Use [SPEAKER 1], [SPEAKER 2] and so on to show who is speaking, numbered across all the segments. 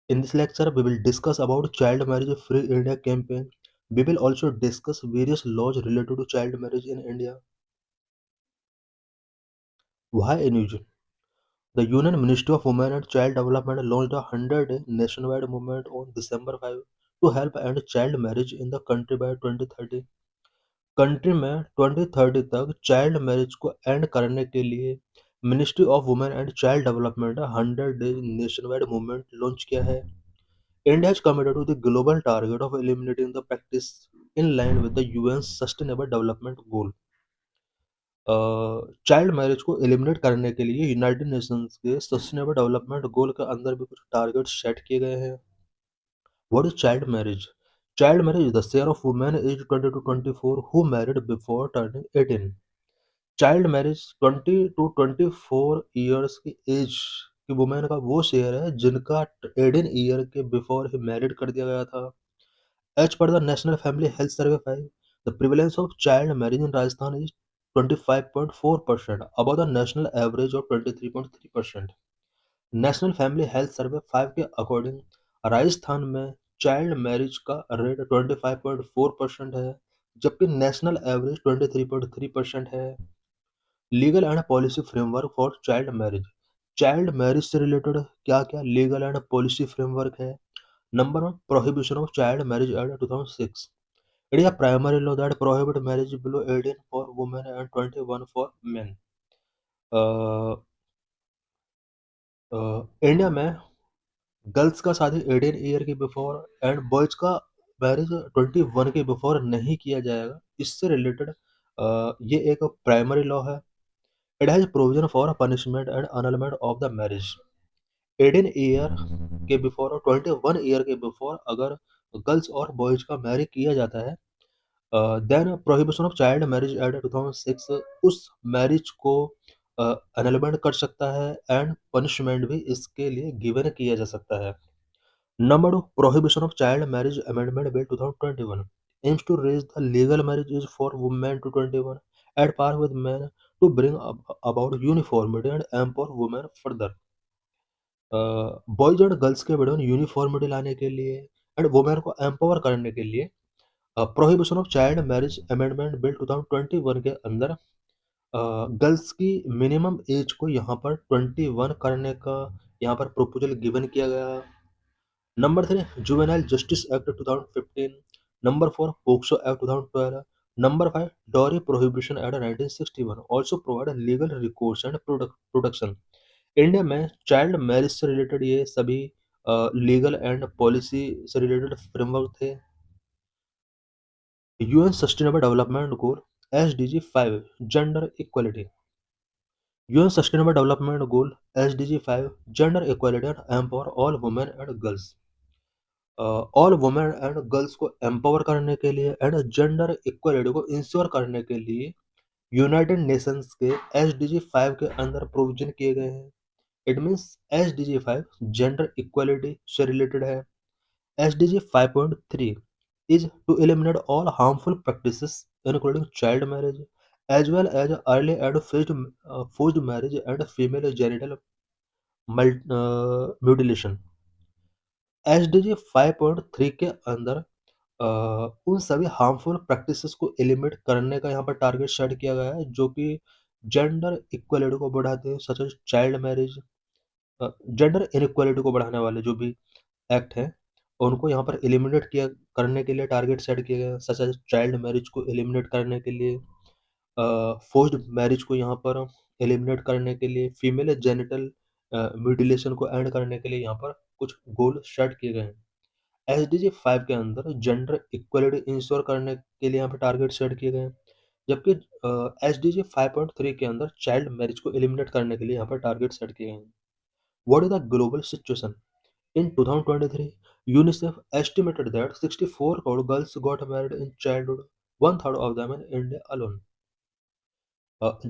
[SPEAKER 1] In this lecture, we will discuss about Child Marriage Free India campaign. We will also discuss various laws related to child marriage in India. Why unusual? The Union Ministry of Women and Child Development launched a 100-day nationwide movement on December 5 to help end child marriage in the country by 2030. Country में 2030 तक child marriage को and करने के लिए ministry of women and child development 100 day nationwide movement launch किया है. India is committed to the global target of eliminating the practice in line with the UN's Sustainable Development Goal. Child marriage को eliminate करने के लिए United Nations के sustainable development goal के अंदर भी कुछ टारगेट सेट किए गए हैं. What is child marriage? Child marriage is the share of women age 20 to 24 who married before turning 18. चाइल्ड मैरिज 20 to 24 ईयर्स की एज की वुमेन का वो शेयर है जिनका 18 ईयर के बिफोर ही मैरिड कर दिया गया था. As per the National Family Health Survey 5, the prevalence of child marriage in Rajasthan is 25.4%, above the national average of 23.3%. National family health survey 5 के अकॉर्डिंग राजस्थान में चाइल्ड मैरिज का rate 25.4% है, जबकि national average 23.3% है. Legal and policy framework for child marriage से related क्या क्या legal and policy framework है? Number one, prohibition of child marriage act 2006. It is a primary law that prohibits marriage below 18 for women and 21 for men. India में girls का शादी 18 year के before and boys का marriage 21 के before नहीं किया जाएगा. इससे रिलेटेड ये एक प्राइमरी लॉ है. It has provision for punishment and annulment of the marriage. 18 year के बिफोर और 21 ईयर के बिफोर अगर गर्ल्स और बॉयज का मैरिज किया जाता है, then prohibition of child marriage act 2006 उस मैरिज को एनलमेंट कर सकता है एंड पनिशमेंट भी इसके लिए गिवन किया जा सकता है. Number two, prohibition of child marriage amendment bill 2021 aims to raise the legal marriage age for women to 21 at par with men to bring about uniformity and empower women further. Boys and girls के बीच uniformity लाने के लिए and women को empower करने के लिए prohibition of child marriage amendment bill 2021 के अंदर गर्ल्स की मिनिमम एज को यहाँ पर 21 करने का यहाँ पर प्रपोजल गिवन किया गया. Number three, juvenile justice act 2015. Number four, POCSO act 2012. Number five, dowry prohibition act 1961 also provide legal recourse and protection. India में चाइल्ड मैरिज से रिलेटेड ये सभी लीगल एंड पॉलिसी से रिलेटेड फ्रेमवर्क थे. UN sustainable development goal SDG 5 gender equality. UN sustainable development goal SDG 5 gender equality and empower all women and girls. All women and girls को empower करने के लिए and gender equality को ensure करने के लिए United Nations के SDG 5 के अंदर प्रोविजन किए गए हैं. It means SDG 5 gender equality से रिलेटेड है. SDG 5.3 is to eliminate all harmful practices, including child marriage, as well as early and forced marriage and female genital mutilation. SDG 5.3 के अंदर उन सभी हार्मफुल प्रैक्टिसेस को एलिमिनेट करने का यहाँ पर टारगेट सेट किया गया है जो कि जेंडर इक्वलिटी को बढ़ाते हैं, such as child marriage. Gender inequality को बढ़ाने वाले जो भी एक्ट हैं उनको यहाँ पर एलिमिनेट किया करने के लिए टारगेट सेट किए गए हैं, सच एज चाइल्ड मैरिज को एलिमिनेट करने के लिए, फोर्स्ड मैरिज को यहाँ पर एलिमिनेट करने के लिए, फीमेल जेनिटल म्यूटिलेशन को एंड करने के लिए यहाँ पर कुछ गोल सेट किए गए हैं. एसडीजी 5 के अंदर जेंडर इक्वलिटी इंश्योर करने के लिए यहाँ पर टारगेट सेट किए गए हैं, जबकि एसडीजी 5.3 के अंदर चाइल्ड मैरिज को एलिमिनेट करने के लिए यहाँ पर टारगेट सेट किए गए हैं. What is the global situation? In 2023, UNICEF estimated that 64 crore girls got married in childhood, one third of them in India alone.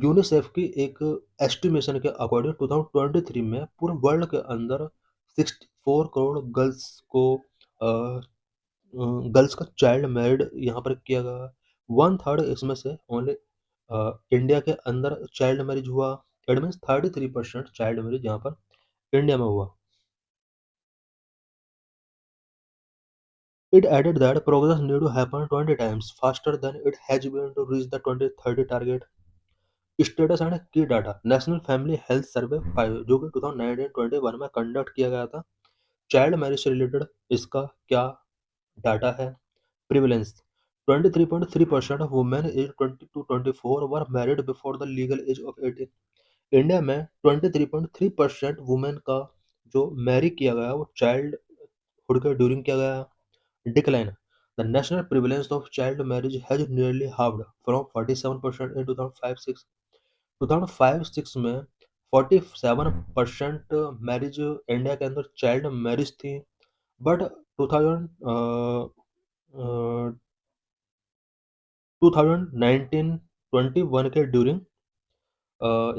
[SPEAKER 1] UNICEF की एक एस्टिमेशन के अकॉर्डिंग 2023 में पूरे वर्ल्ड के अंदर 64 करोड़ गर्ल्स का चाइल्ड मैरिड यहाँ पर किया गया. वन थर्ड इसमें से ओनली इंडिया के अंदर चाइल्ड मैरिज हुआ. इट मीन्स 33% चाइल्ड मैरिज यहाँ पर इंडिया में हुआ. It added that progress need to happen 20 times faster than it has been to reach the 2030 target. Status and key data national family health survey 5 जो कि 2019-21 में conduct किया गया था। चाइल्ड मैरिज से रिलेटेड इसका क्या डाटा है? Prevalence 23.3% of women age 20 to 24 were married before the legal age of 18। India में 23.3% वुमेन का जो मैरी किया गया वो चाइल्ड हुड के ड्यूरिंग किया गया। Decline the national prevalence of child marriage has nearly halved from 47% इन 2005-6। 2005-6 में 47% मैरिज इंडिया के अंदर चाइल्ड मैरिज थी, बट 2019-21 के ड्यूरिंग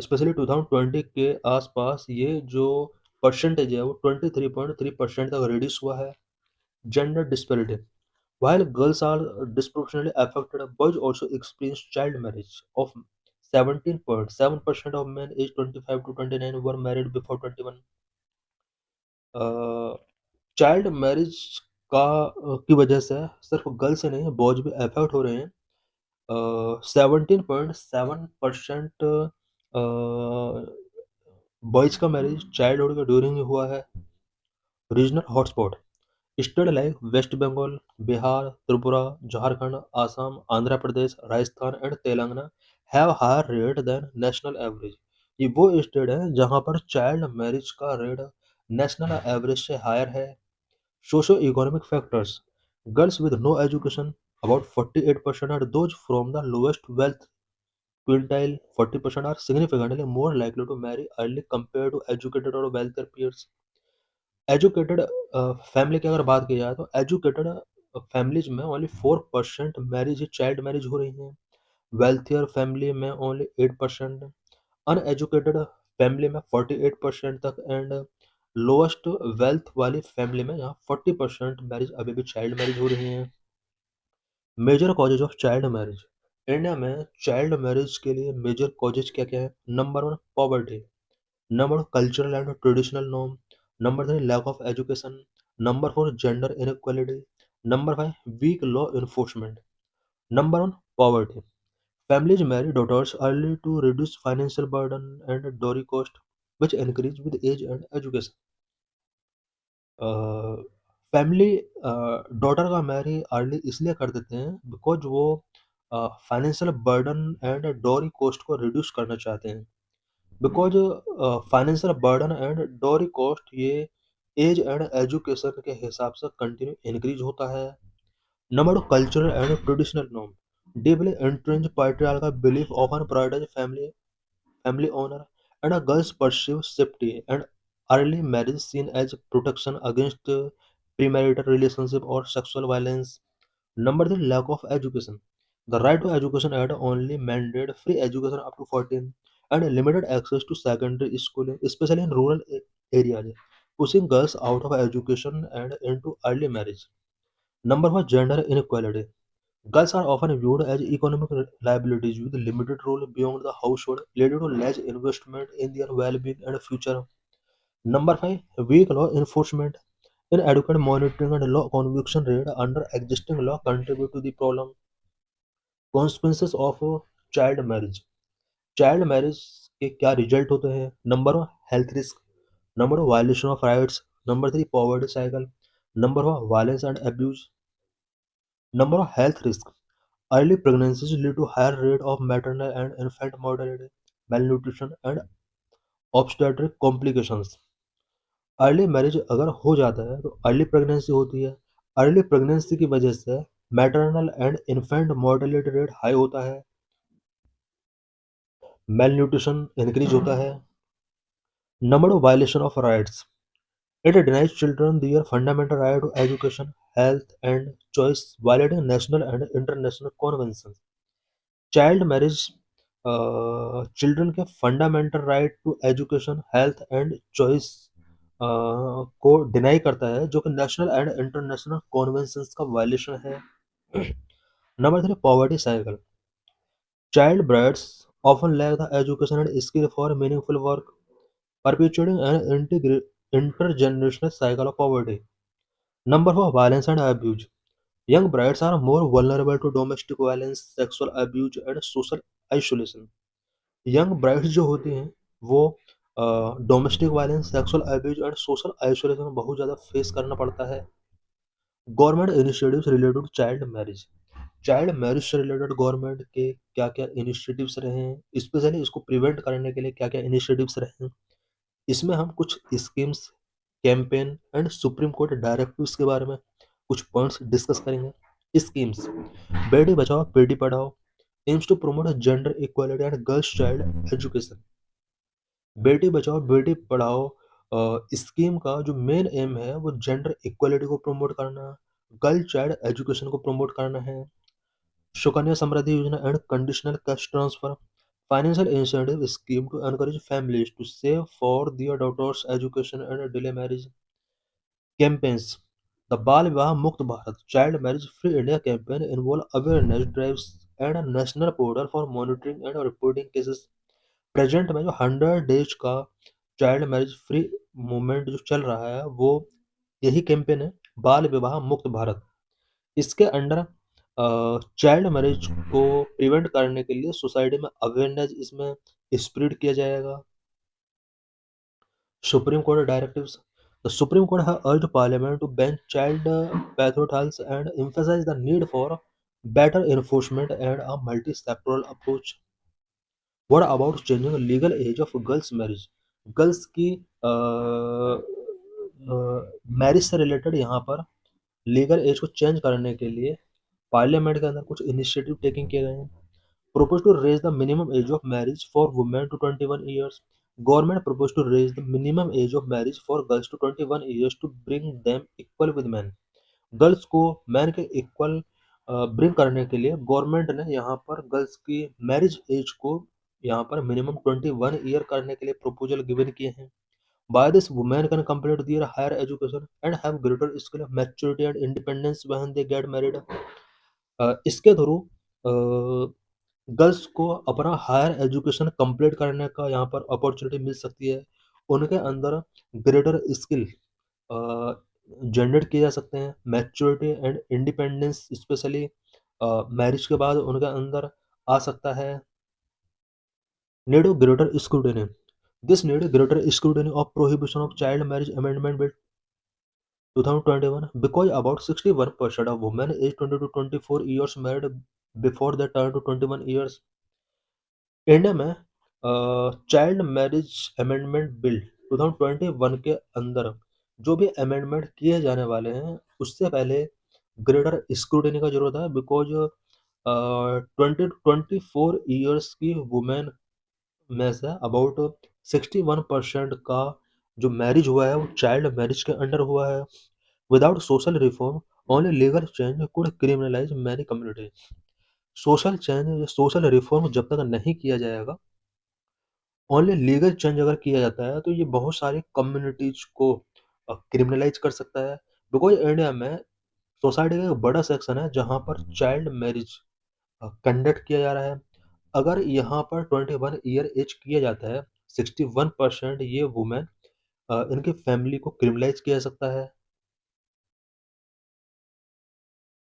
[SPEAKER 1] स्पेशली 2020 के आसपास ये जो परसेंटेज है वो 23.3% तक रिड्यूस हुआ है। Gender disparity while girls are disproportionately affected, boys also experience child marriage. Of 17.7% of men aged 25 to 29 were married before 21. Child marriage का की वजह से सिर्फ गर्ल्स से नहीं बॉयज भी अफेक्ट हो रहे हैं। 17.7% बॉयज का मैरिज चाइल्डहुड के ड्यूरिंग ही हुआ है। Regional hotspot state like West Bengal, Bihar, Tripura, Jharkhand, Assam, Andhra Pradesh, Rajasthan and Telangana have higher rate than national average. ये वो स्टेट है जहां पर चाइल्ड मैरिज का रेट नेशनल एवरेज से हायर है। Socio economic factors girls with no education about 48% are those from the lowest wealth quintile, 40% are significantly more likely to marry early compared to educated or wealthier peers। Educated family की अगर बात की जाए तो educated families में only 4% marriage child marriage हो रही हैं। वेल्थियर फैमिली में ओनली 8%, अनएजुकेटेड फैमिली में 48% तक एंड लोएस्ट वेल्थ वाली फैमिली में यहाँ 40% मैरिज अभी भी चाइल्ड मैरिज हो रही हैं। Major causes of child marriage India में चाइल्ड मैरिज के लिए मेजर कॉजेज क्या क्या है? Number 1 poverty, Number cultural and traditional norm. Number 3 lack of education. Number 4 gender inequality. Number 5 weak law enforcement. Number 1 poverty. Families marry daughters early to reduce financial burden and dowry cost, which increase with age and education. Family daughter का marry early इसलिए कर देते हैं because वो financial burden and dowry cost को reduce करना चाहते हैं। Because financial burden and dowry cost ये एज एंड एजुकेशन के हिसाब से कंटिन्यू इंक्रीज होता है। Number 2 cultural and traditional norm deeply entrench patriarchal belief often prioritize family honor and a girl's pursue safety and early marriage seen as protection against premarital relationship or sexual violence। Number 3 lack of education the right to education act only mandate free education up to 14 and limited access to secondary schooling, especially in rural areas, pushing girls out of education and into early marriage। Number 4 gender inequality girls are often viewed as economic liabilities with limited role beyond the household, leading to less investment in their well-being and future। Number 5 weak law enforcement inadequate monitoring and law conviction rate under existing law contribute to the problem। Consequences of child marriage child marriage के क्या result होते हैं? Number 1 health risk, number 2 violation of rights, number 3 poverty cycle, number 4 violence and abuse. Number 1 health risk early pregnancies lead to higher rate of maternal and infant mortality, malnutrition and obstetric complications. Early marriage अगर हो जाता है तो early pregnancy होती है। Early pregnancy की वजह से maternal and infant mortality rate high होता है, मेल इंक्रीज होता है। Number of violation of rights it denies children their fundamental right to education health and choice violating national and international convention. Child marriage children के fundamental right to education health and choice को deny करता है जो कि national and international convention का violation है। Number 3 poverty cycle child brides often lack the education and skill for meaningful work, perpetuating an intergenerational cycle of poverty। Number 4 violence and abuse young brides are more vulnerable to domestic violence, sexual abuse and social isolation. Young brides जो होती हैं वो domestic violence, sexual abuse and social isolation बहुत ज़्यादा face करना पड़ता है। Government initiatives related to child marriage. Child marriage से रिलेटेड गवर्नमेंट के क्या-क्या इनिशिएटिव्स रहे हैं, स्पेशली इसको प्रिवेंट करने के लिए क्या-क्या इनिशिएटिव्स रहे हैं, इसमें हम कुछ schemes, campaign and supreme court directives के बारे में कुछ पॉइंट्स डिस्कस करेंगे। स्कीम्स: बेटी Bachao Beti Padhao aims to promote gender equality and girls child education. Beti Bachao Beti पढ़ाओ स्कीम का जो मेन एम है वो जेंडर इक्वालिटी को प्रमोट करना, गर्ल चाइल्ड एजुकेशन को प्रमोट करना है। Sukanya Samriddhi Yojana and conditional cash transfer, financial incentive scheme to encourage families to save for their daughters' education and delay marriage. Campaigns: The बाल विवाह मुक्त Bharat child marriage free India campaign involve awareness drives and a national portal for monitoring and reporting cases. Present में जो 100 days का child marriage free movement जो चल रहा है वो यही कैंपेन है, बाल विवाह मुक्त भारत। इसके अंडर चाइल्ड मैरिज को प्रिवेंट करने के लिए सोसाइटी में अवेयरनेस इसमें स्प्रेड किया जाएगा। Supreme court directives: the supreme court has urged parliament to ban child betrothals and emphasize the need for better enforcement and a multi-sectoral approach. What about changing the legal age of girls marriage? Girls की marriage से related यहाँ पर legal as को change करने के लिए parliament के अंदर कुछ इनिशिएटिव टेकिंग किए गए हैं। Propose to raise the minimum age of marriage for women to 21 years. Government proposed to raise the minimum age of marriage for girls to 21 years to bring them equal with men. Girls को man के equal bring करने के लिए government ने यहाँ पर girls की marriage as को यहाँ पर मिनिमम 21 ईयर करने के लिए प्रपोजल गिवन किए हैं। By this, women can complete their higher education and have greater skill, maturity and independence when they get married. इसके थ्रू गर्ल्स को अपना हायर एजुकेशन कंप्लीट करने का यहाँ पर अपॉर्चुनिटी मिल सकती है। उनके अंदर ग्रेटर स्किल जनरेट किए जा सकते हैं। Maturity and independence specially marriage के बाद उनके अंदर आ सकता है। Need of greater scrutiny: this need greater scrutiny of prohibition of child marriage amendment bill 2021 because about 61% of women aged 20 to 24 years married before they turn to 21 years. India में child marriage amendment bill 2021 के अंदर जो भी amendment किए जाने वाले हैं उससे पहले ग्रेटर स्क्रूटिनी का जरूरत है बिकॉज 20 to 24 ईयर्स की वुमेन में से अबाउट 61% का जो मैरिज हुआ है वो चाइल्ड मैरिज के अंडर हुआ है। Without social reform only legal change could criminalize many community. Social change या सोशल रिफॉर्म जब तक नहीं किया जाएगा, ओनली लीगल चेंज अगर किया जाता है तो ये बहुत सारी कम्युनिटीज को क्रिमिनलाइज कर सकता है। बिकॉज इंडिया में सोसाइटी का एक बड़ा सेक्शन है जहाँ पर चाइल्ड मैरिज कंडक्ट किया जा रहा है। अगर यहाँ पर 21 ईयर एज किया जाता है 61% ये वुमेन इनकी फैमिली को क्रिमिनलाइज किया जा सकता है।